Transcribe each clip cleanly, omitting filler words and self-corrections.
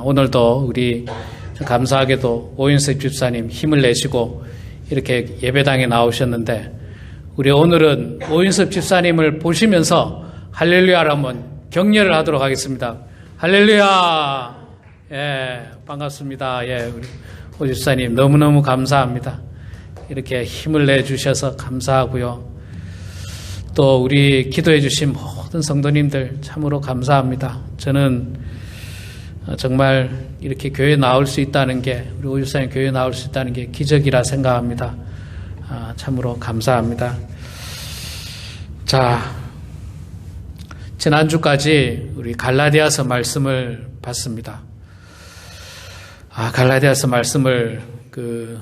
오늘도 우리 감사하게도 오윤석 집사님 힘을 내시고 이렇게 예배당에 나오셨는데, 우리 오늘은 오윤석 집사님을 보시면서 할렐루야를 한번 격려를 하도록 하겠습니다. 할렐루야. 예, 반갑습니다. 예, 우리 오 집사님 너무너무 감사합니다. 이렇게 힘을 내주셔서 감사하고요. 또 우리 기도해 주신 모든 성도님들 참으로 감사합니다. 저는 정말 이렇게 교회에 나올 수 있다는 게, 우리 오 집사님 교회에 나올 수 있다는 게 기적이라 생각합니다. 참으로 감사합니다. 자, 지난주까지 우리 갈라디아서 말씀을 봤습니다. 갈라디아서 말씀을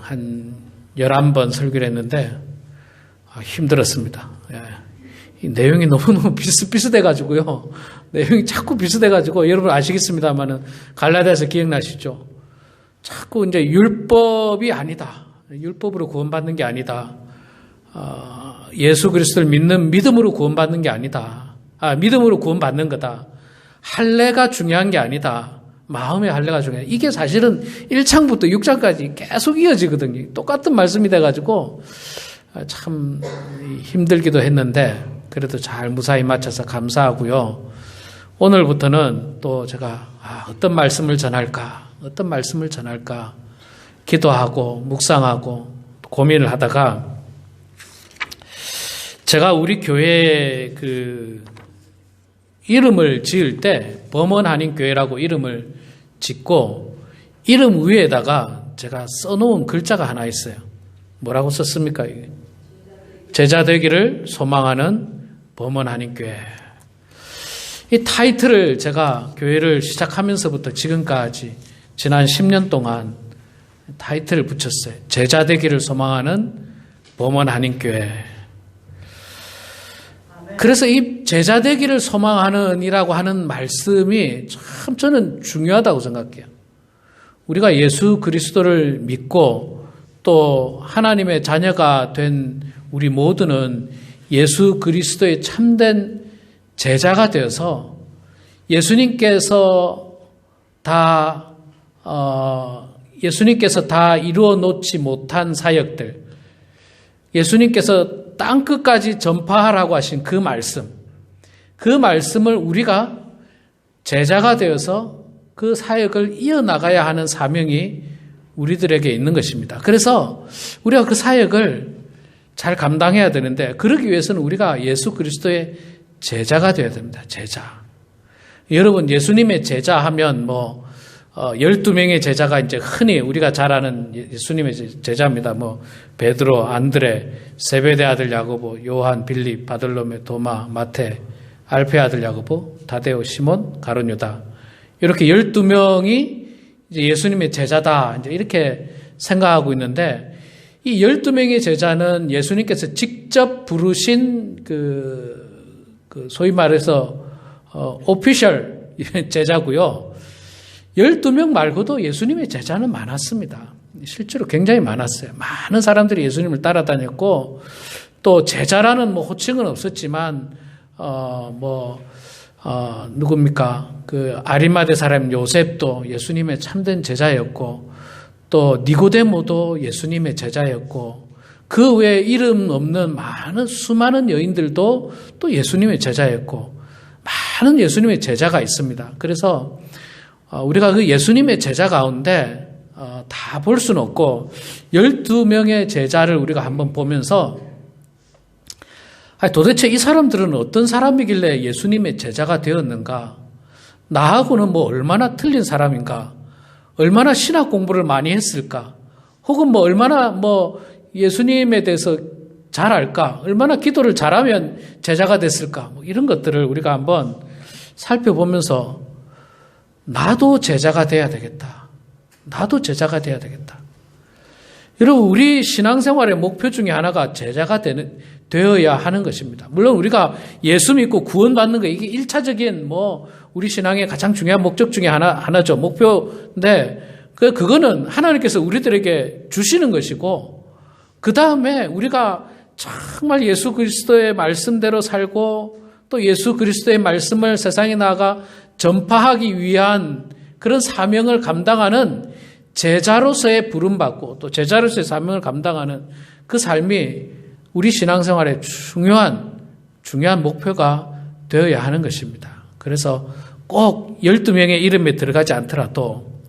한 11번 설교를 했는데 힘들었습니다. 예. 이 내용이 너무너무 비슷비슷해가지고요. 내용이 자꾸 비슷해가지고, 여러분 아시겠습니다만은 갈라디아서 기억나시죠? 자꾸 이제 율법이 아니다. 율법으로 구원받는 게 아니다. 예수 그리스도를 믿는 믿음으로 구원받는 게 아니다. 믿음으로 구원받는 거다. 할례가 중요한 게 아니다. 마음의 할례가 중요하다. 이게 사실은 1장부터 6장까지 계속 이어지거든요. 똑같은 말씀이 돼가지고 참 힘들기도 했는데, 그래도 잘 무사히 마쳐서 감사하고요. 오늘부터는 또 제가 어떤 말씀을 전할까 기도하고 묵상하고 고민을 하다가, 제가 우리 교회에 이름을 지을 때 범원한인교회라고 이름을 짓고, 이름 위에다가 제가 써놓은 글자가 하나 있어요. 뭐라고 썼습니까? 이게? 제자 되기를 소망하는 범원한인교회. 이 타이틀을 제가 교회를 시작하면서부터 지금까지 지난 10년 동안 타이틀을 붙였어요. 제자 되기를 소망하는 범원한인교회. 그래서 이 제자 되기를 소망하는 이라고 하는 말씀이 참 저는 중요하다고 생각해요. 우리가 예수 그리스도를 믿고 또 하나님의 자녀가 된 우리 모두는 예수 그리스도의 참된 제자가 되어서 예수님께서 다 이루어 놓지 못한 사역들, 예수님께서 땅끝까지 전파하라고 하신 그 말씀을 우리가 제자가 되어서 그 사역을 이어나가야 하는 사명이 우리들에게 있는 것입니다. 그래서 우리가 그 사역을 잘 감당해야 되는데, 그러기 위해서는 우리가 예수 그리스도의 제자가 되어야 됩니다. 제자. 여러분, 예수님의 제자 하면 12명의 제자가 이제 흔히 우리가 잘 아는 예수님의 제자입니다. 베드로, 안드레, 세베대 아들 야고보, 요한, 빌립, 바들로메, 도마, 마태, 알페 아들 야고보, 다데오, 시몬, 가룟 유다. 이렇게 12명이 이제 예수님의 제자다. 이제 이렇게 생각하고 있는데, 이 12명의 제자는 예수님께서 직접 부르신 소위 말해서 오피셜 제자고요. 12명 말고도 예수님의 제자는 많았습니다. 실제로 굉장히 많았어요. 많은 사람들이 예수님을 따라다녔고, 또 제자라는 호칭은 없었지만 누굽니까? 아리마대 사람 요셉도 예수님의 참된 제자였고, 또 니고데모도 예수님의 제자였고, 그 외에 이름 없는 수많은 여인들도 또 예수님의 제자였고, 많은 예수님의 제자가 있습니다. 그래서 우리가 그 예수님의 제자 가운데 다 볼 수는 없고, 12명의 제자를 우리가 한번 보면서 도대체 이 사람들은 어떤 사람이길래 예수님의 제자가 되었는가? 나하고는 얼마나 틀린 사람인가? 얼마나 신학 공부를 많이 했을까? 혹은 얼마나 예수님에 대해서 잘 알까? 얼마나 기도를 잘하면 제자가 됐을까? 이런 것들을 우리가 한번 살펴보면서 나도 제자가 돼야 되겠다. 여러분, 우리 신앙생활의 목표 중에 하나가 제자가 되어야 하는 것입니다. 물론 우리가 예수 믿고 구원받는 거, 이게 1차적인 우리 신앙의 가장 중요한 목적 중에 하나죠. 목표인데, 그거는 하나님께서 우리들에게 주시는 것이고, 그 다음에 우리가 정말 예수 그리스도의 말씀대로 살고, 또 예수 그리스도의 말씀을 세상에 나가 전파하기 위한 그런 사명을 감당하는 제자로서의 부름받고 또 제자로서의 사명을 감당하는 그 삶이 우리 신앙생활의 중요한 목표가 되어야 하는 것입니다. 그래서 꼭 12명의 이름에 들어가지 않더라도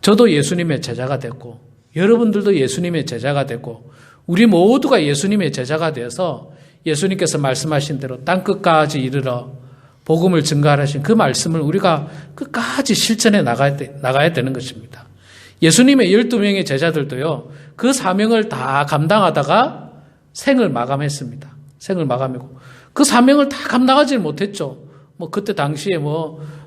저도 예수님의 제자가 됐고 여러분들도 예수님의 제자가 됐고 우리 모두가 예수님의 제자가 되어서 예수님께서 말씀하신 대로 땅끝까지 이르러 복음을 증거하신 그 말씀을 우리가 끝까지 실천해 나가야 되는 것입니다. 예수님의 12명의 제자들도요, 그 사명을 다 감당하다가 생을 마감했습니다. 생을 마감이고, 그 사명을 다 감당하지 못했죠. 그때 당시에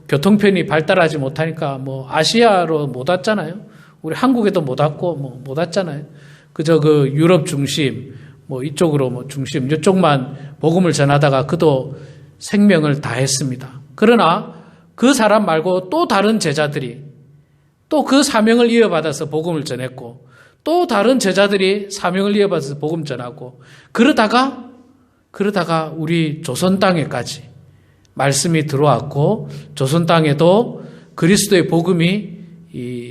교통편이 발달하지 못하니까 아시아로 못 왔잖아요. 우리 한국에도 못 왔고, 못 왔잖아요. 그저 유럽 중심, 이쪽으로 중심, 이쪽만 복음을 전하다가 그도 생명을 다했습니다. 그러나 그 사람 말고 또 다른 제자들이 또 그 사명을 이어받아서 복음을 전했고 또 다른 제자들이 사명을 이어받아서 복음 전하고 그러다가 우리 조선 땅에까지 말씀이 들어왔고 조선 땅에도 그리스도의 복음이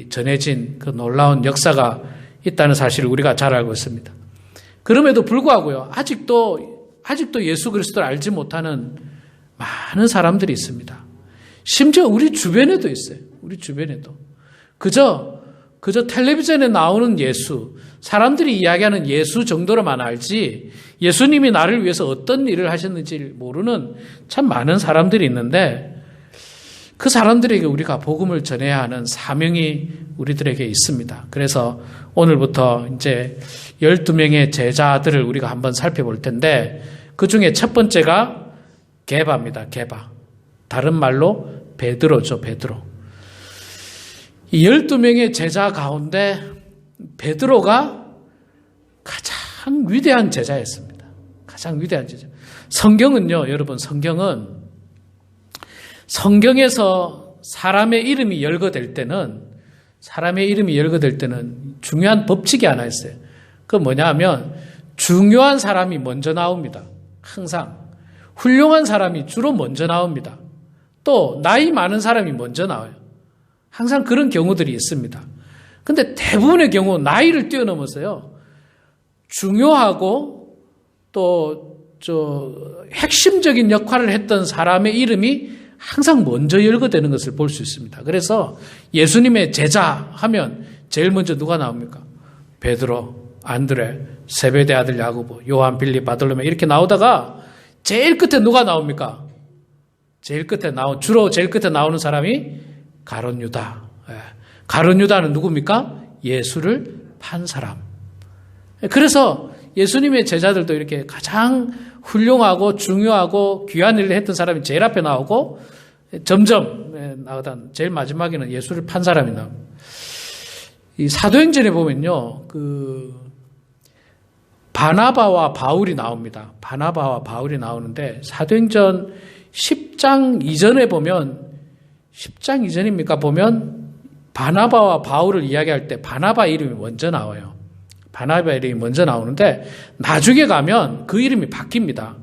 전해진 그 놀라운 역사가 있다는 사실을 우리가 잘 알고 있습니다. 그럼에도 불구하고요, 아직도 예수 그리스도를 알지 못하는 많은 사람들이 있습니다. 심지어 우리 주변에도 있어요. 우리 주변에도. 그저 텔레비전에 나오는 예수, 사람들이 이야기하는 예수 정도로만 알지 예수님이 나를 위해서 어떤 일을 하셨는지 모르는 참 많은 사람들이 있는데 그 사람들에게 우리가 복음을 전해야 하는 사명이 우리들에게 있습니다. 그래서 오늘부터 이제 12명의 제자들을 우리가 한번 살펴볼 텐데 그 중에 첫 번째가 게바입니다. 게바. 다른 말로 베드로죠. 베드로. 이 12명의 제자 가운데 베드로가 가장 위대한 제자였습니다. 가장 위대한 제자. 성경은요, 여러분, 성경에서 사람의 이름이 열거될 때는 중요한 법칙이 하나 있어요. 그건 뭐냐 하면 중요한 사람이 먼저 나옵니다. 항상. 훌륭한 사람이 주로 먼저 나옵니다. 또 나이 많은 사람이 먼저 나와요. 항상 그런 경우들이 있습니다. 근데 대부분의 경우 나이를 뛰어넘어서요, 중요하고 또 핵심적인 역할을 했던 사람의 이름이 항상 먼저 열거되는 것을 볼 수 있습니다. 그래서 예수님의 제자 하면 제일 먼저 누가 나옵니까? 베드로, 안드레, 세베대 아들 야고보, 요한, 빌립, 바돌로메 이렇게 나오다가 제일 끝에 누가 나옵니까? 주로 제일 끝에 나오는 사람이 가룟 유다. 가룟 유다는 누굽니까? 예수를 판 사람. 그래서 예수님의 제자들도 이렇게 가장 훌륭하고 중요하고 귀한 일을 했던 사람이 제일 앞에 나오고 점점 나오던 제일 마지막에는 예수를 판 사람이 나옵니다. 이 사도행전에 보면요, 바나바와 바울이 나옵니다. 바나바와 바울이 나오는데 사도행전 10장 이전에 보면 10장 이전입니까? 보면 바나바와 바울을 이야기할 때 바나바 이름이 먼저 나와요. 바나바 이름이 먼저 나오는데 나중에 가면 그 이름이 바뀝니다.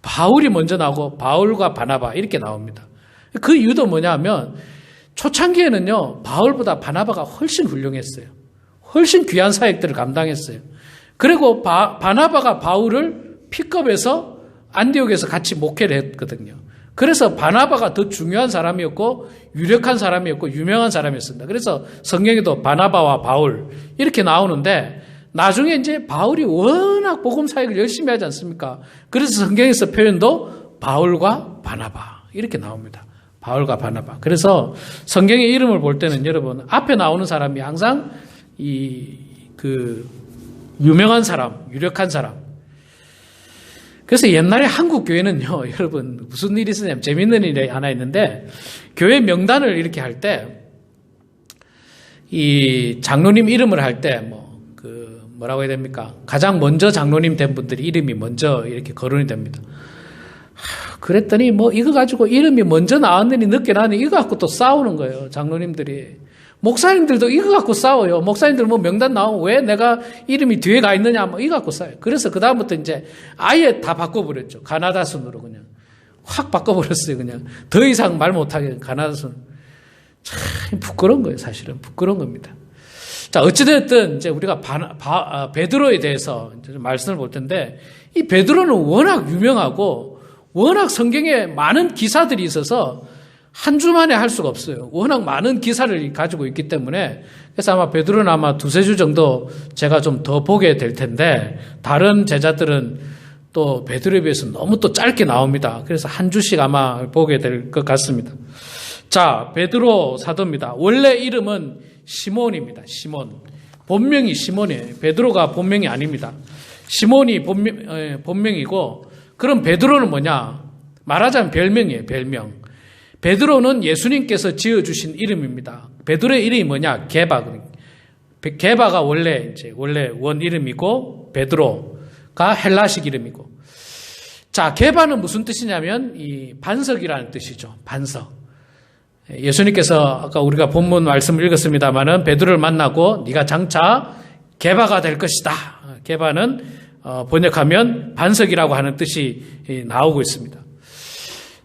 바울이 먼저 나오고 바울과 바나바 이렇게 나옵니다. 그 이유도 뭐냐 하면 초창기에는요, 바울보다 바나바가 훨씬 훌륭했어요. 훨씬 귀한 사역들을 감당했어요. 그리고 바나바가 바울을 픽업해서 안디옥에서 같이 목회를 했거든요. 그래서 바나바가 더 중요한 사람이었고 유력한 사람이었고 유명한 사람이었습니다. 그래서 성경에도 바나바와 바울 이렇게 나오는데 나중에 이제 바울이 워낙 복음 사역을 열심히 하지 않습니까? 그래서 성경에서 표현도 바울과 바나바 이렇게 나옵니다. 바울과 바나바. 그래서 성경의 이름을 볼 때는 여러분 앞에 나오는 사람이 항상 유명한 사람, 유력한 사람. 그래서 옛날에 한국 교회는요, 여러분 무슨 일이 있었냐면 재밌는 일이 하나 있는데 교회 명단을 이렇게 할 때 이 장로님 이름을 할 때 뭐라고 해야 됩니까? 가장 먼저 장로님 된 분들이 이름이 먼저 이렇게 거론이 됩니다. 그랬더니 이거 가지고 이름이 먼저 나왔느니 늦게 나왔느니 이거 갖고 또 싸우는 거예요, 장로님들이. 목사님들도 이거 갖고 싸워요. 목사님들 명단 나오면 왜 내가 이름이 뒤에 가 있느냐, 이거 갖고 싸워요. 그래서 그다음부터 이제 아예 다 바꿔버렸죠. 가나다 순으로 그냥. 확 바꿔버렸어요, 그냥. 더 이상 말 못하게 가나다 순. 참 부끄러운 거예요. 사실은 부끄러운 겁니다. 자, 어찌됐든 이제 우리가 베드로에 대해서 이제 좀 말씀을 볼 텐데, 이 베드로는 워낙 유명하고 워낙 성경에 많은 기사들이 있어서 한 주 만에 할 수가 없어요. 워낙 많은 기사를 가지고 있기 때문에. 그래서 아마 베드로는 아마 2-3주 정도 제가 좀 더 보게 될 텐데, 다른 제자들은 또 베드로에 비해서 너무 또 짧게 나옵니다. 그래서 한 주씩 아마 보게 될 것 같습니다. 자, 베드로 사도입니다. 원래 이름은 시몬입니다. 시몬. 본명이 시몬이에요. 베드로가 본명이 아닙니다. 시몬이 본명이고, 그럼 베드로는 뭐냐? 말하자면 별명이에요. 별명. 베드로는 예수님께서 지어주신 이름입니다. 베드로의 이름이 뭐냐? 게바. 게바가 원래 원 이름이고, 베드로가 헬라식 이름이고. 자, 게바는 무슨 뜻이냐면, 이 반석이라는 뜻이죠. 반석. 예수님께서 아까 우리가 본문 말씀을 읽었습니다마는 베드로를 만나고 네가 장차 게바가 될 것이다. 게바는 번역하면 반석이라고 하는 뜻이 나오고 있습니다.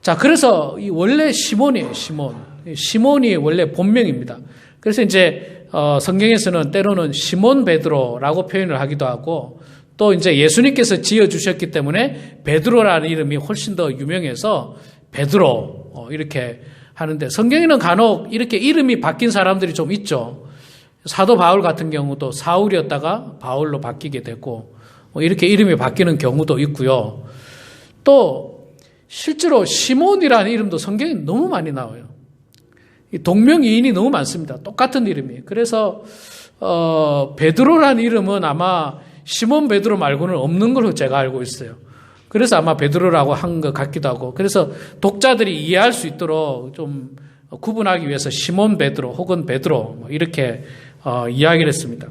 자, 그래서 이 원래 시몬이에요. 시몬. 시몬이 원래 본명입니다. 그래서 이제 성경에서는 때로는 시몬 베드로라고 표현을 하기도 하고, 또 이제 예수님께서 지어 주셨기 때문에 베드로라는 이름이 훨씬 더 유명해서 베드로 이렇게 하는데, 성경에는 간혹 이렇게 이름이 바뀐 사람들이 좀 있죠. 사도 바울 같은 경우도 사울이었다가 바울로 바뀌게 되고, 이렇게 이름이 바뀌는 경우도 있고요. 또 실제로 시몬이라는 이름도 성경에 너무 많이 나와요. 동명이인이 너무 많습니다. 똑같은 이름이에요. 그래서 베드로라는 이름은 아마 시몬 베드로 말고는 없는 걸로 제가 알고 있어요. 그래서 아마 베드로라고 한 것 같기도 하고, 그래서 독자들이 이해할 수 있도록 좀 구분하기 위해서 시몬 베드로 혹은 베드로 이렇게 이야기를 했습니다.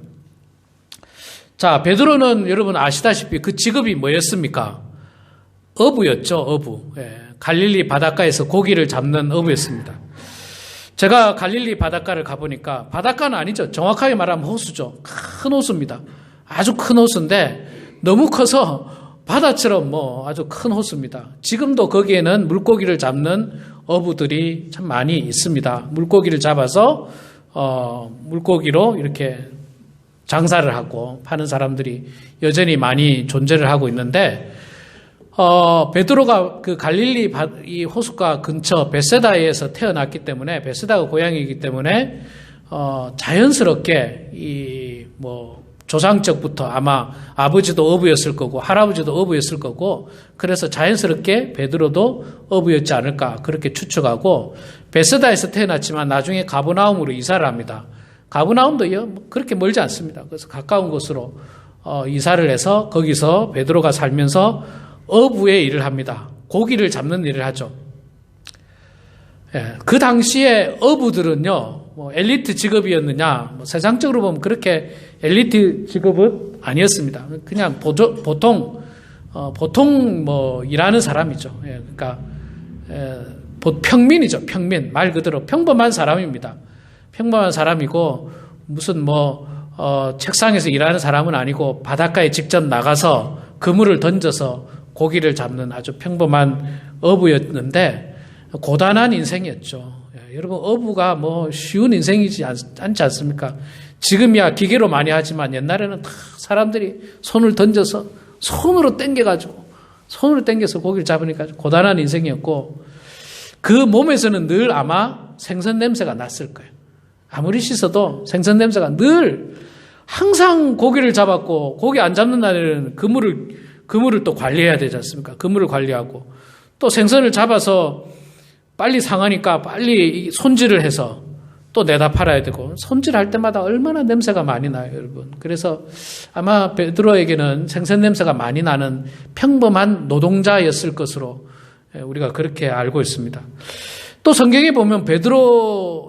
자, 베드로는 여러분 아시다시피 그 직업이 뭐였습니까? 어부였죠. 어부. 갈릴리 바닷가에서 고기를 잡는 어부였습니다. 제가 갈릴리 바닷가를 가보니까, 바닷가는 아니죠. 정확하게 말하면 호수죠. 큰 호수입니다. 아주 큰 호수인데 너무 커서 바다처럼 아주 큰 호수입니다. 지금도 거기에는 물고기를 잡는 어부들이 참 많이 있습니다. 물고기를 잡아서 물고기로 이렇게 장사를 하고 파는 사람들이 여전히 많이 존재를 하고 있는데, 베드로가 그 갈릴리 이 호숫가 근처 베세다에서 태어났기 때문에, 베세다가 고향이기 때문에 자연스럽게 조상적부터 아마 아버지도 어부였을 거고 할아버지도 어부였을 거고, 그래서 자연스럽게 베드로도 어부였지 않을까 그렇게 추측하고, 베세다에서 태어났지만 나중에 가버나움으로 이사를 합니다. 가버나움도 그렇게 멀지 않습니다. 그래서 가까운 곳으로 이사를 해서 거기서 베드로가 살면서 어부의 일을 합니다. 고기를 잡는 일을 하죠. 그 당시에 어부들은요, 엘리트 직업이었느냐, 세상적으로 보면 그렇게 엘리트 직업은 아니었습니다. 그냥 보통 일하는 사람이죠. 그러니까 평민이죠. 평민. 말 그대로 평범한 사람입니다. 평범한 사람이고, 무슨 책상에서 일하는 사람은 아니고 바닷가에 직접 나가서 그물을 던져서 고기를 잡는 아주 평범한 어부였는데, 고단한 인생이었죠. 여러분, 어부가 쉬운 인생이지 않지 않습니까? 지금이야 기계로 많이 하지만 옛날에는 다 사람들이 손을 던져서 손으로 당겨서 고기를 잡으니까 고단한 인생이었고, 그 몸에서는 늘 아마 생선 냄새가 났을 거예요. 아무리 씻어도 생선 냄새가 늘, 항상 고기를 잡았고, 고기 안 잡는 날에는 그물을 또 관리해야 되지 않습니까? 그물을 관리하고, 또 생선을 잡아서 빨리 상하니까 빨리 손질을 해서 또 내다 팔아야 되고, 손질할 때마다 얼마나 냄새가 많이 나요, 여러분. 그래서 아마 베드로에게는 생선 냄새가 많이 나는 평범한 노동자였을 것으로 우리가 그렇게 알고 있습니다. 또 성경에 보면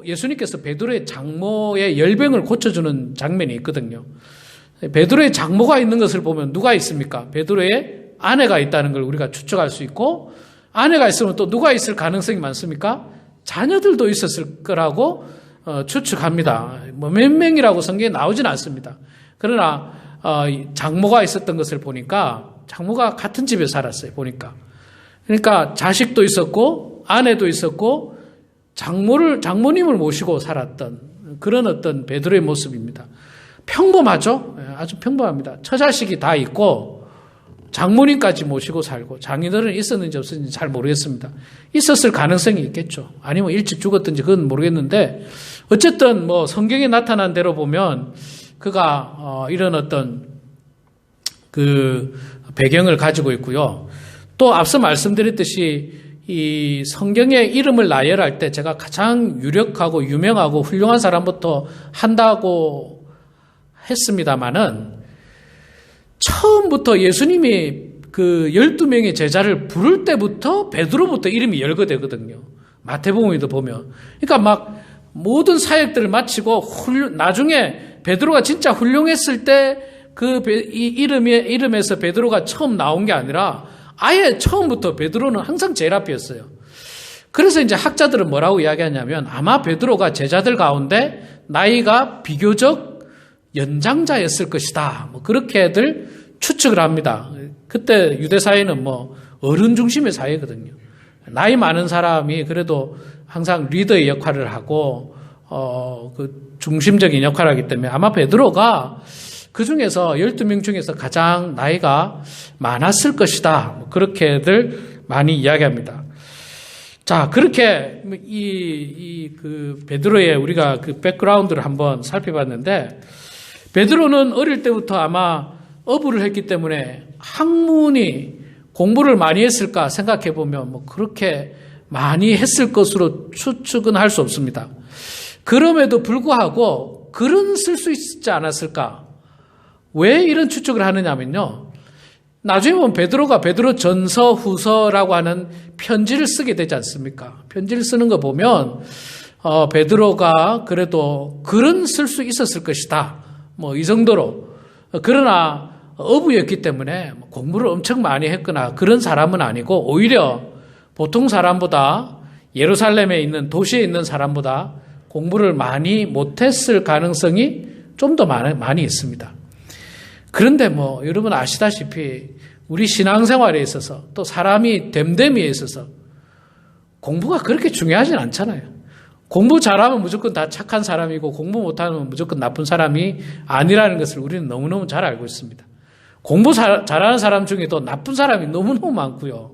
예수님께서 베드로의 장모의 열병을 고쳐주는 장면이 있거든요. 베드로의 장모가 있는 것을 보면 누가 있습니까? 베드로의 아내가 있다는 걸 우리가 추측할 수 있고, 아내가 있으면 또 누가 있을 가능성이 많습니까? 자녀들도 있었을 거라고 추측합니다. 몇 명이라고 성경에 나오진 않습니다. 그러나 장모가 있었던 것을 보니까, 장모가 같은 집에 살았어요. 보니까. 그러니까 자식도 있었고 아내도 있었고 장모님을 모시고 살았던 그런 어떤 베드로의 모습입니다. 평범하죠? 아주 평범합니다. 처자식이 다 있고 장모님까지 모시고 살고, 장인어른이 있었는지 없었는지 잘 모르겠습니다. 있었을 가능성이 있겠죠. 아니면 일찍 죽었든지 그건 모르겠는데, 어쨌든 뭐 성경에 나타난 대로 보면 그가 이런 어떤 그 배경을 가지고 있고요. 또 앞서 말씀드렸듯이 이 성경의 이름을 나열할 때 제가 가장 유력하고 유명하고 훌륭한 사람부터 한다고 했습니다마는, 처음부터 예수님이 그 12명의 제자를 부를 때부터 베드로부터 이름이 열거되거든요. 마태복음에도 보면. 그러니까 막 모든 사역들을 마치고 나중에 베드로가 진짜 훌륭했을 때 그 이름에서 베드로가 처음 나온 게 아니라 아예 처음부터 베드로는 항상 제일 앞이었어요. 그래서 이제 학자들은 뭐라고 이야기하냐면, 아마 베드로가 제자들 가운데 나이가 비교적 연장자였을 것이다. 뭐 그렇게들 추측을 합니다. 그때 유대 사회는 뭐 어른 중심의 사회거든요. 나이 많은 사람이 그래도 항상 리더의 역할을 하고 그 중심적인 역할을 하기 때문에 아마 베드로가 그 중에서 12명 중에서 가장 나이가 많았을 것이다. 뭐 그렇게들 많이 이야기합니다. 자, 그렇게 그 베드로의 우리가 그 백그라운드를 한번 살펴봤는데, 베드로는 어릴 때부터 아마 어부를 했기 때문에 학문이 공부를 많이 했을까 생각해 보면 뭐 그렇게 많이 했을 것으로 추측은 할 수 없습니다. 그럼에도 불구하고 글은 쓸 수 있지 않았을까? 왜 이런 추측을 하느냐면요, 나중에 보면 베드로가 베드로 전서 후서라고 하는 편지를 쓰게 되지 않습니까? 편지를 쓰는 거 보면 베드로가 그래도 글은 쓸 수 있었을 것이다. 뭐 이 정도로. 그러나 어부였기 때문에 공부를 엄청 많이 했거나 그런 사람은 아니고, 오히려 보통 사람보다, 예루살렘에 있는 도시에 있는 사람보다 공부를 많이 못했을 가능성이 좀 더 많이 있습니다. 그런데 뭐 여러분 아시다시피 우리 신앙생활에 있어서, 또 사람이 됨됨이에 있어서 공부가 그렇게 중요하진 않잖아요. 공부 잘하면 무조건 다 착한 사람이고 공부 못하면 무조건 나쁜 사람이 아니라는 것을 우리는 너무너무 잘 알고 있습니다. 공부 잘하는 사람 중에도 나쁜 사람이 너무너무 많고요.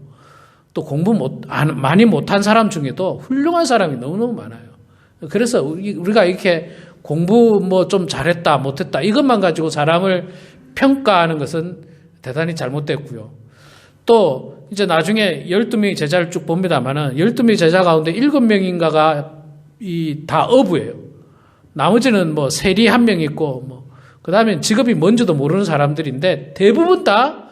또 공부 많이 못한 사람 중에도 훌륭한 사람이 너무너무 많아요. 그래서 우리가 이렇게 공부 뭐 좀 잘했다 못했다 이것만 가지고 사람을 평가하는 것은 대단히 잘못됐고요. 또 이제 나중에 12명의 제자를 쭉 봅니다만은 12명의 제자 가운데 7명인가가 다 어부예요. 나머지는 뭐 세리 1명 있고 뭐 그 다음에 직업이 뭔지도 모르는 사람들인데, 대부분 다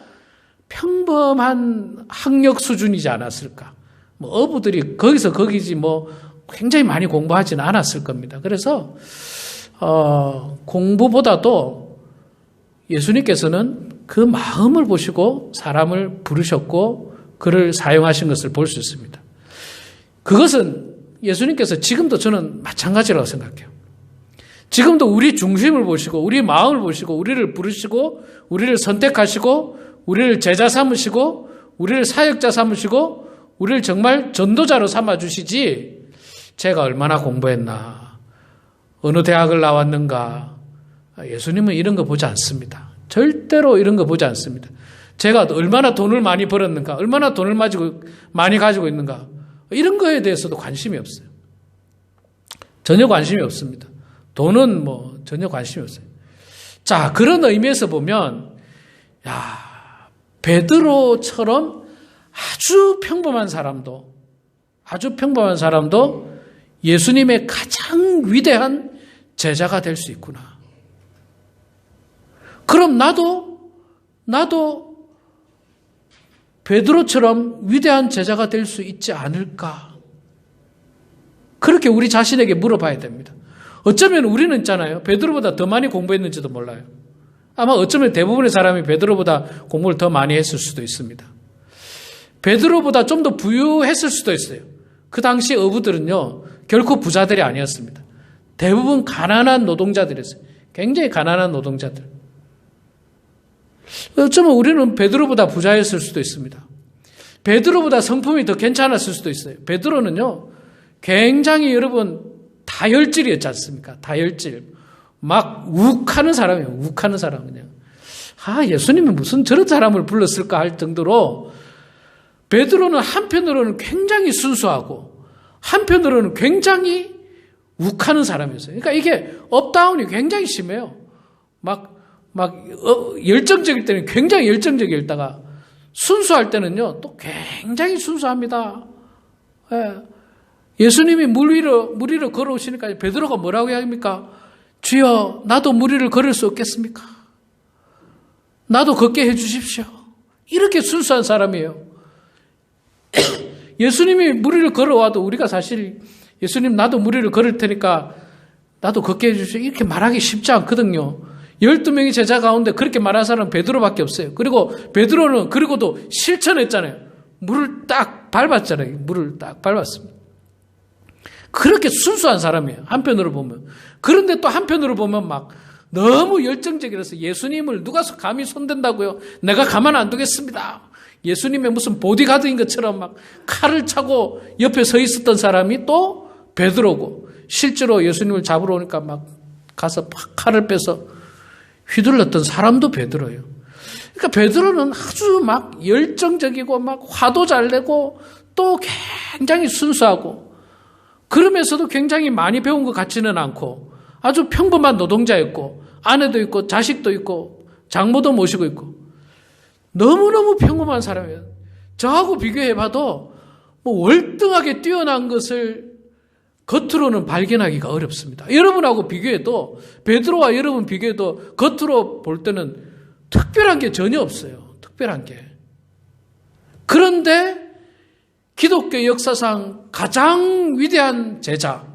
평범한 학력 수준이지 않았을까. 뭐 어부들이 거기서 거기지 뭐 굉장히 많이 공부하지는 않았을 겁니다. 그래서 공부보다도 예수님께서는 그 마음을 보시고 사람을 부르셨고 그를 사용하신 것을 볼 수 있습니다. 그것은 예수님께서 지금도 저는 마찬가지라고 생각해요. 지금도 우리 중심을 보시고 우리 마음을 보시고 우리를 부르시고 우리를 선택하시고 우리를 제자 삼으시고 우리를 사역자 삼으시고 우리를 정말 전도자로 삼아주시지, 제가 얼마나 공부했나, 어느 대학을 나왔는가, 예수님은 이런 거 보지 않습니다. 절대로 이런 거 보지 않습니다. 제가 얼마나 돈을 많이 벌었는가, 얼마나 돈을 많이 가지고 있는가, 이런 거에 대해서도 관심이 없어요. 전혀 관심이 없습니다. 돈은 뭐 전혀 관심이 없어요. 자, 그런 의미에서 보면 베드로처럼 아주 평범한 사람도 예수님의 가장 위대한 제자가 될 수 있구나. 그럼 나도 베드로처럼 위대한 제자가 될 수 있지 않을까? 그렇게 우리 자신에게 물어봐야 됩니다. 어쩌면 우리는 있잖아요, 베드로보다 더 많이 공부했는지도 몰라요. 아마 어쩌면 대부분의 사람이 베드로보다 공부를 더 많이 했을 수도 있습니다. 베드로보다 좀 더 부유했을 수도 있어요. 그 당시 어부들은요, 결코 부자들이 아니었습니다. 대부분 가난한 노동자들이었어요. 굉장히 가난한 노동자들. 어쩌면 우리는 베드로보다 부자였을 수도 있습니다. 베드로보다 성품이 더 괜찮았을 수도 있어요. 베드로는요, 굉장히 여러분 다혈질이었지 않습니까? 다혈질. 막 욱하는 사람이에요. 욱하는 사람 그냥. 예수님이 무슨 저런 사람을 불렀을까 할 정도로 베드로는 한편으로는 굉장히 순수하고 한편으로는 굉장히 욱하는 사람이었어요. 그러니까 이게 업다운이 굉장히 심해요. 열정적일 때는 굉장히 열정적이었다가 순수할 때는요, 또 굉장히 순수합니다. 예수님이 물 위로 걸어오시니까 베드로가 뭐라고 해야 합니까? 주여, 나도 물 위를 걸을 수 없겠습니까? 나도 걷게 해 주십시오. 이렇게 순수한 사람이에요. 예수님이 물 위를 걸어와도 우리가 사실 예수님 나도 물 위를 걸을 테니까 나도 걷게 해 주십시오. 이렇게 말하기 쉽지 않거든요. 12명의 제자 가운데 그렇게 말한 사람은 베드로밖에 없어요. 그리고 베드로는 그리고도 실천했잖아요. 물을 딱 밟았잖아요. 물을 딱 밟았습니다. 그렇게 순수한 사람이에요. 한편으로 보면. 그런데 또 한편으로 보면 막 너무 열정적이라서 예수님을 누가 감히 손댄다고요? 내가 가만 안 두겠습니다. 예수님의 무슨 보디가드인 것처럼 막 칼을 차고 옆에 서 있었던 사람이 또 베드로고, 실제로 예수님을 잡으러 오니까 막 가서 칼을 빼서 휘둘렀던 사람도 베드로예요. 그러니까 베드로는 아주 막 열정적이고 막 화도 잘 내고 또 굉장히 순수하고, 그러면서도 굉장히 많이 배운 것 같지는 않고 아주 평범한 노동자였고, 아내도 있고 자식도 있고 장모도 모시고 있고 너무너무 평범한 사람이에요. 저하고 비교해봐도 뭐 월등하게 뛰어난 것을 겉으로는 발견하기가 어렵습니다. 여러분하고 비교해도, 베드로와 여러분 비교해도 겉으로 볼 때는 특별한 게 전혀 없어요. 특별한 게. 그런데 기독교 역사상 가장 위대한 제자,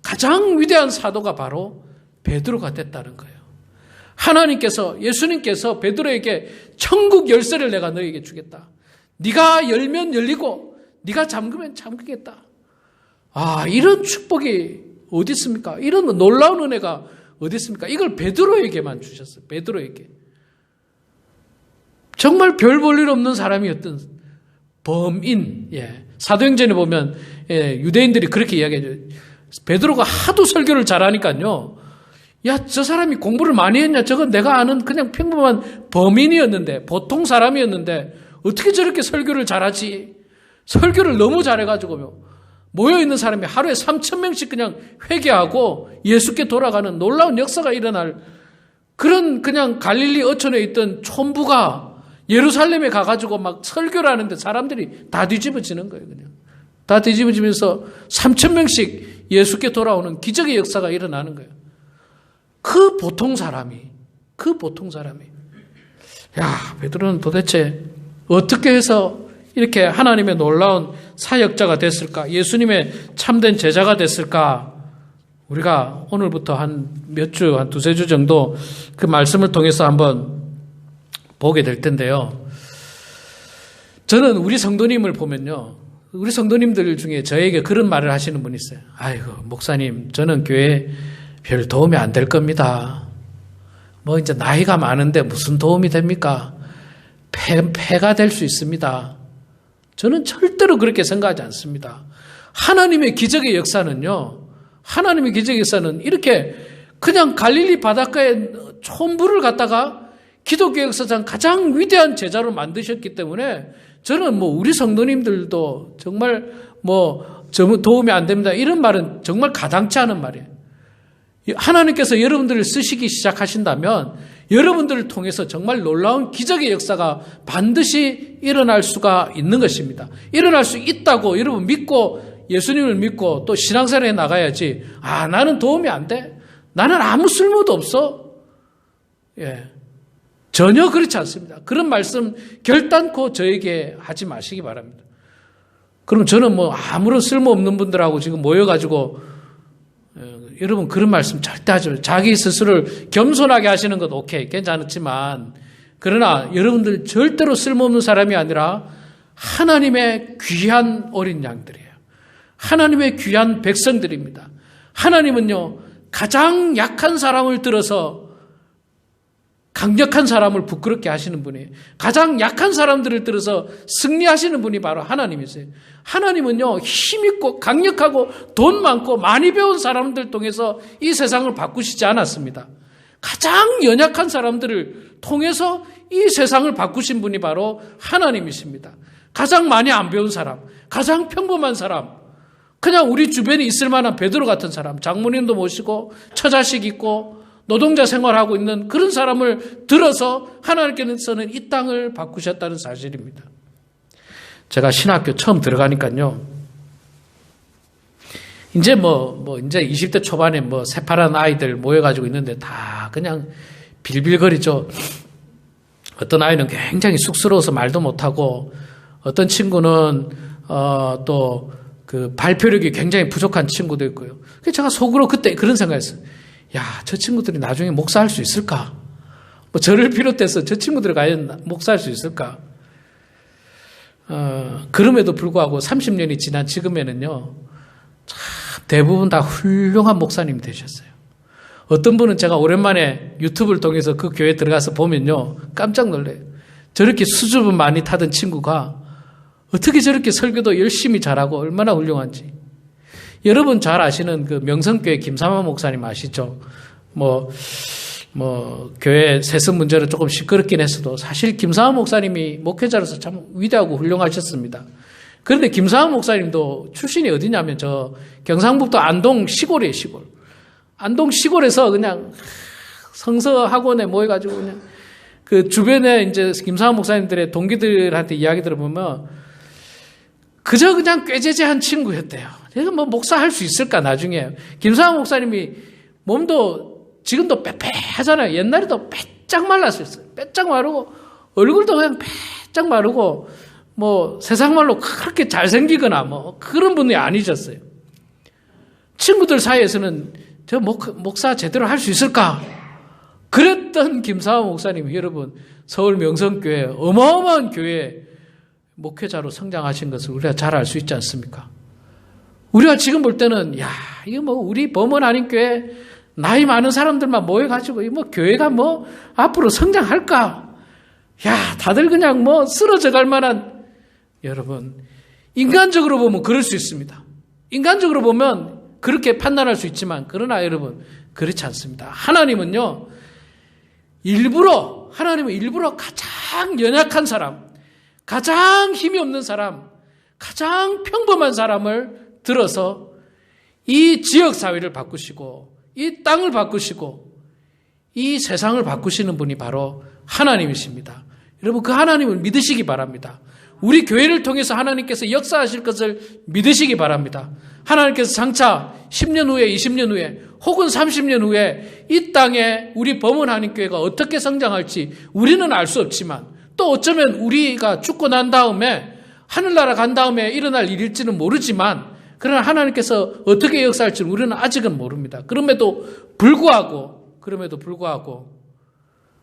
가장 위대한 사도가 바로 베드로가 됐다는 거예요. 하나님께서, 예수님께서 베드로에게 천국 열쇠를 내가 너에게 주겠다. 네가 열면 열리고 네가 잠그면 잠그겠다. 이런 축복이 어디 있습니까? 이런 놀라운 은혜가 어디 있습니까? 이걸 베드로에게만 주셨어요. 베드로에게. 정말 별 볼 일 없는 사람이었던 범인. 사도행전에 보면 유대인들이 그렇게 이야기해요. 베드로가 하도 설교를 잘하니까요. 야, 저 사람이 공부를 많이 했냐? 저건 내가 아는 그냥 평범한 범인이었는데, 보통 사람이었는데 어떻게 저렇게 설교를 잘하지? 설교를 너무 잘해가지고 모여있는 사람이 하루에 3,000명씩 그냥 회개하고 예수께 돌아가는 놀라운 역사가 일어날, 그런 그냥 갈릴리 어촌에 있던 촌부가 예루살렘에 가가지고 막 설교를 하는데 사람들이 다 뒤집어지는 거예요. 그냥 다 뒤집어지면서 3,000명씩 예수께 돌아오는 기적의 역사가 일어나는 거예요. 그 보통 사람이. 야, 베드로는 도대체 어떻게 해서 이렇게 하나님의 놀라운 사역자가 됐을까? 예수님의 참된 제자가 됐을까? 우리가 오늘부터 한 두세 주 정도 그 말씀을 통해서 한번 보게 될 텐데요. 저는 우리 성도님을 보면요, 우리 성도님들 중에 저에게 그런 말을 하시는 분이 있어요. 아이고, 목사님, 저는 교회에 별 도움이 안 될 겁니다. 뭐 이제 나이가 많은데 무슨 도움이 됩니까? 폐가 될 수 있습니다. 저는 절대로 그렇게 생각하지 않습니다. 하나님의 기적의 역사는요, 하나님의 기적의 역사는 이렇게 그냥 갈릴리 바닷가에 촌부를 갖다가 기독교 역사상 가장 위대한 제자로 만드셨기 때문에 저는 뭐 우리 성도님들도 정말 뭐 도움이 안 됩니다, 이런 말은 정말 가당치 않은 말이에요. 하나님께서 여러분들을 쓰시기 시작하신다면 여러분들을 통해서 정말 놀라운 기적의 역사가 반드시 일어날 수가 있는 것입니다. 일어날 수 있다고 여러분 믿고, 예수님을 믿고 또 신앙생활에 나가야지, 나는 도움이 안 돼, 나는 아무 쓸모도 없어, 전혀 그렇지 않습니다. 그런 말씀 결단코 저에게 하지 마시기 바랍니다. 그럼 저는 뭐 아무런 쓸모없는 분들하고 지금 모여가지고, 여러분 그런 말씀 절대 하지 마세요. 자기 스스로를 겸손하게 하시는 것 오케이, 괜찮지만, 그러나 여러분들 절대로 쓸모없는 사람이 아니라 하나님의 귀한 어린 양들이에요. 하나님의 귀한 백성들입니다. 하나님은요, 가장 약한 사람을 들어서 강력한 사람을 부끄럽게 하시는 분이에요. 가장 약한 사람들을 들어서 승리하시는 분이 바로 하나님이세요. 하나님은요, 힘있고 강력하고 돈 많고 많이 배운 사람들 통해서 이 세상을 바꾸시지 않았습니다. 가장 연약한 사람들을 통해서 이 세상을 바꾸신 분이 바로 하나님이십니다. 가장 많이 안 배운 사람, 가장 평범한 사람, 그냥 우리 주변에 있을 만한 베드로 같은 사람, 장모님도 모시고 처자식 있고 노동자 생활하고 있는 그런 사람을 들어서 하나님께서는 이 땅을 바꾸셨다는 사실입니다. 제가 신학교 처음 들어가니까요, 이제 이제 20대 초반에 새파란 아이들 모여가지고 있는데 다 그냥 빌빌거리죠. 어떤 아이는 굉장히 쑥스러워서 말도 못하고, 어떤 친구는, 또 그 발표력이 굉장히 부족한 친구도 있고요. 그래서 제가 속으로 그때 그런 생각했어요. 야, 저 친구들이 나중에 목사할 수 있을까? 저를 비롯해서 저 친구들이 과연 목사할 수 있을까? 그럼에도 불구하고 30년이 지난 지금에는요, 참 대부분 다 훌륭한 목사님이 되셨어요. 어떤 분은 제가 오랜만에 유튜브를 통해서 그 교회에 들어가서 보면요, 깜짝 놀래요. 저렇게 수줍음 많이 타던 친구가 어떻게 저렇게 설교도 열심히 잘하고 얼마나 훌륭한지. 여러분 잘 아시는 그 명성교회 김삼화 목사님 아시죠? 교회 세습 문제로 조금 시끄럽긴 했어도 사실 김삼화 목사님이 목회자로서 참 위대하고 훌륭하셨습니다. 그런데 김삼화 목사님도 출신이 어디냐면 저 경상북도 안동 시골이에요, 시골. 안동 시골에서 그냥 성서학원에 모여가지고 그냥 그 주변에 이제 김삼화 목사님들의 동기들한테 이야기 들어보면 그저 그냥 꾀재재한 친구였대요. 내가 목사할 수 있을까, 나중에. 김삼화 목사님이 몸도 지금도 빼빼하잖아요. 옛날에도 빼짝 말랐었어요. 빼짝 마르고, 얼굴도 그냥 빼짝 마르고, 세상 말로 그렇게 잘생기거나 그런 분이 아니셨어요. 친구들 사이에서는 저 목사 제대로 할 수 있을까? 그랬던 김삼화 목사님이 여러분, 서울 명성교회, 어마어마한 교회 목회자로 성장하신 것을 우리가 잘 알 수 있지 않습니까? 우리가 지금 볼 때는, 야, 이거 우리 범원 아닌 교회, 나이 많은 사람들만 모여가지고, 교회가 앞으로 성장할까? 야, 다들 그냥 쓰러져 갈 만한, 여러분, 인간적으로 보면 그럴 수 있습니다. 인간적으로 보면 그렇게 판단할 수 있지만, 그러나 여러분, 그렇지 않습니다. 하나님은 일부러 가장 연약한 사람, 가장 힘이 없는 사람, 가장 평범한 사람을 들어서 이 지역사회를 바꾸시고, 이 땅을 바꾸시고, 이 세상을 바꾸시는 분이 바로 하나님이십니다. 여러분, 그 하나님을 믿으시기 바랍니다. 우리 교회를 통해서 하나님께서 역사하실 것을 믿으시기 바랍니다. 하나님께서 장차 10년 후에, 20년 후에, 혹은 30년 후에 이 땅에 우리 범원 한인교회가 어떻게 성장할지 우리는 알 수 없지만, 또 어쩌면 우리가 죽고 난 다음에 하늘나라 간 다음에 일어날 일일지는 모르지만, 그러나 하나님께서 어떻게 역사할지는 우리는 아직은 모릅니다. 그럼에도 불구하고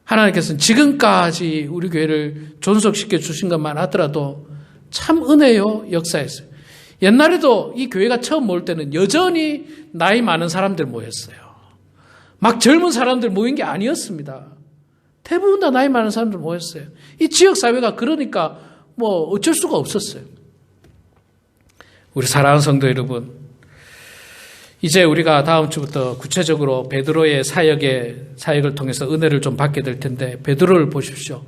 하나님께서는 지금까지 우리 교회를 존속시켜 주신 것만 하더라도 참 은혜요, 역사였어요. 옛날에도 이 교회가 처음 모일 때는 여전히 나이 많은 사람들 모였어요. 막 젊은 사람들 모인 게 아니었습니다. 대부분 다 나이 많은 사람들 모였어요. 이 지역사회가 그러니까 어쩔 수가 없었어요. 우리 사랑하는 성도 여러분, 이제 우리가 다음 주부터 구체적으로 베드로의 사역을 통해서 은혜를 좀 받게 될 텐데, 베드로를 보십시오.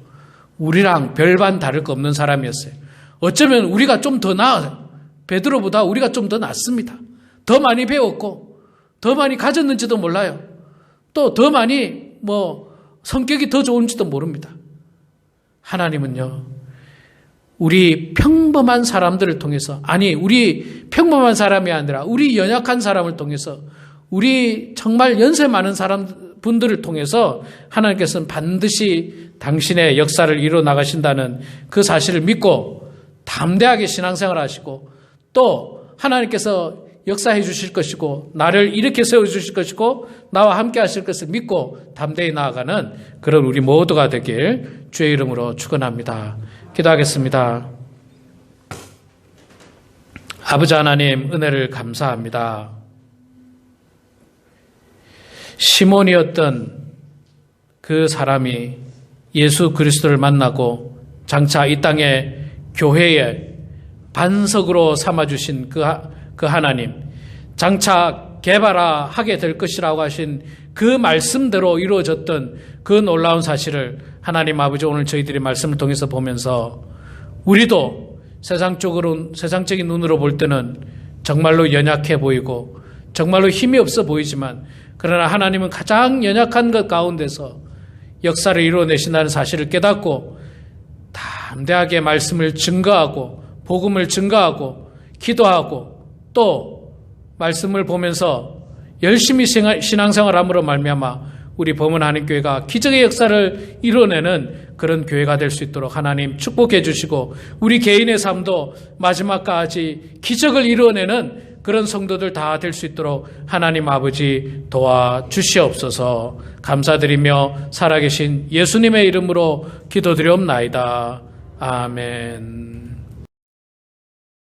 우리랑 별반 다를 거 없는 사람이었어요. 어쩌면 우리가 좀 더 나아요. 베드로보다 우리가 좀 더 낫습니다. 더 많이 배웠고, 더 많이 가졌는지도 몰라요. 또 더 많이 성격이 더 좋은지도 모릅니다. 하나님은요, 우리 평범한 사람들을 통해서, 우리 평범한 사람이 아니라 우리 연약한 사람을 통해서, 우리 정말 연세 많은 분들을 통해서 하나님께서는 반드시 당신의 역사를 이루어 나가신다는 그 사실을 믿고 담대하게 신앙생활 하시고, 또 하나님께서 역사해 주실 것이고 나를 이렇게 세워주실 것이고 나와 함께 하실 것을 믿고 담대히 나아가는 그런 우리 모두가 되길 주의 이름으로 축원합니다. 기도하겠습니다. 아버지 하나님, 은혜를 감사합니다. 시몬이었던 그 사람이 예수 그리스도를 만나고 장차 이 땅의 교회의 반석으로 삼아주신 그 하나님, 장차 개발하게 될 것이라고 하신 그 말씀대로 이루어졌던 그 놀라운 사실을 하나님 아버지 오늘 저희들이 말씀을 통해서 보면서 우리도 세상적인 눈으로 볼 때는 정말로 연약해 보이고 정말로 힘이 없어 보이지만 그러나 하나님은 가장 연약한 것 가운데서 역사를 이루어내신다는 사실을 깨닫고 담대하게 말씀을 증거하고 복음을 증거하고 기도하고 또 말씀을 보면서 열심히 신앙생활함으로 말미암아 우리 범은 하나님교회가 기적의 역사를 이뤄내는 그런 교회가 될 수 있도록 하나님 축복해 주시고 우리 개인의 삶도 마지막까지 기적을 이뤄내는 그런 성도들 다 될 수 있도록 하나님 아버지 도와주시옵소서. 감사드리며 살아계신 예수님의 이름으로 기도드리옵나이다. 아멘.